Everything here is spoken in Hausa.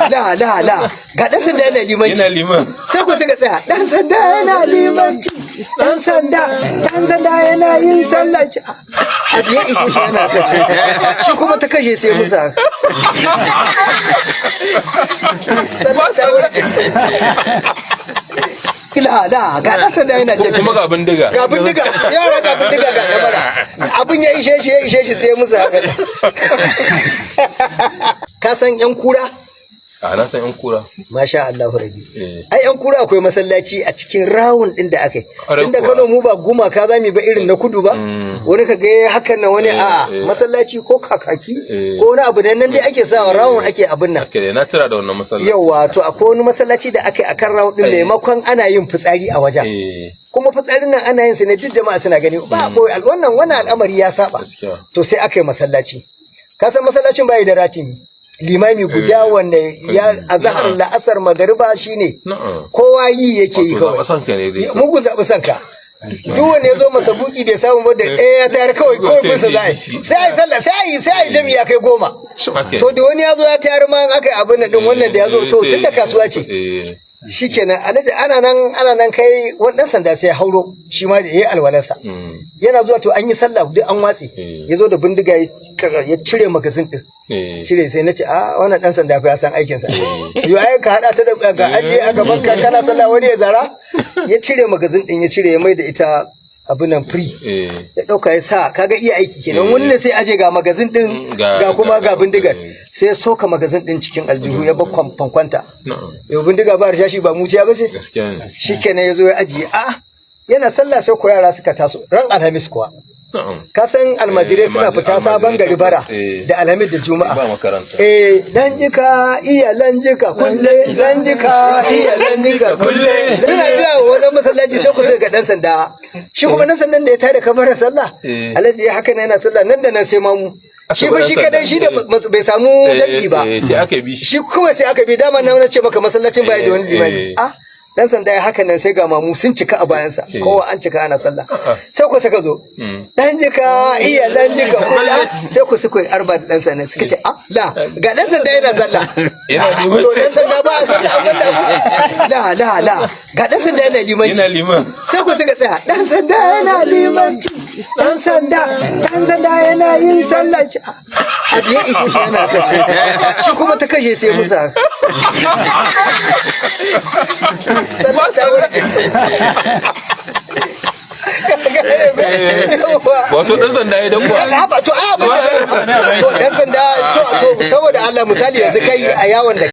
la ga dan sanda yana limanci yana liman sai ku suka tsaya dan sanda yana limanci dan sanda yana yin sallah abu ya ishe shi yana shi kuma ta kashe sai musa la ga dan sanda yana jami'a kuma ga bindiga yara ga bindiga ga kamera abin ya ishe shi sai musa haka ka san yan kura a na san yan kura masha Allah rabi ai yan kura akwai masallaci a cikin rawun din da akai tunda Kano mu ba gumaka zamu ba irin na kudu ba wani kaga hakan nan wani a masallaci ko kakaki ko wani abu nan dai ake sawa rawun ake abin nan na tira da wannan masallaci yawa to akwai wani masallaci da akai akan rawun din maimakon ana yin fitsari a wajen kuma fitsarin nan ana yin sa ne duk jama'a suna gani ba boye wannan al'amari ya saba to sai akai masallaci ka san masallacin bai da ratimi limami guda wanda ya azhar la'asar magariba shine kowa yi yake yi kawai mugun zaɓi sanka duk wanda ya zo masa buki bai samu ba da ɗaya ya tayar kawai bin sa za sai a yi sallah sai a yi jami'a kai 10 to da wani ya zo ya tayar ma aka yi abin nan din wannan da ya zo to tun da kasuwa ce shikenan alhaji ana nan kai wannan sanda sai ya hauro shi ma da yayi alwalarsa yana zuwa to an yi sallah duk an watse ya zo da bindiga ya cire magazin din cire sai na ce a wannan dan sanda fa ya san aikin sa yo ai ka hada ta da ga aje a gaban ka kana sallah wani ya zara ya cire magazin din ya cire ya mai da ita abin nan free ya dauka ya sa kaga iya aiki kenan wannan sai aje ga magazin din ga kuma ga bindigar sai ya soka magazin din cikin aljihu ya bakwan fankwanta yau bindiga ba rashashi ba muciya ba ce shikenan ya zo ya ajiye yana sallah sai ko yara suka taso ran alhamis kuwa ka san almajirai suna fita sabon gari bara da alhamis da juma'a ba makaranta lanjika iya lanjika kulle lanjika iya lanjika kulle suna biya wani masallaci sai ku sai ga dan sanda shi kuma dan sandan da ya tada kamar sallah alhaji ya haka yana sallah nan da nan sai mamu shi ba shi kadai shi da bai samu jami'i ba sai aka bi shi kuma sai aka bi dama na ce maka masallacin bai da wani limami dan sanda ya haka nan sai ga mamu sun cika a bayansa kowa an cika ana sallah sai ku suka zo dan jika iya dan jika kula sai ku suka arba da dan sanda suka ce la ga dan sanda yana sallah to dan sanda ba a sallah la ga dan sanda yana liman sai ku suka tsaya dan sanda yana limanci dan sanda yana yin sallah abu ya ishe shi yana shi kuma ta kashe sai musa wato dan sanda ya dan to dan sanda to saboda Allah misali yanzu kai a yawon da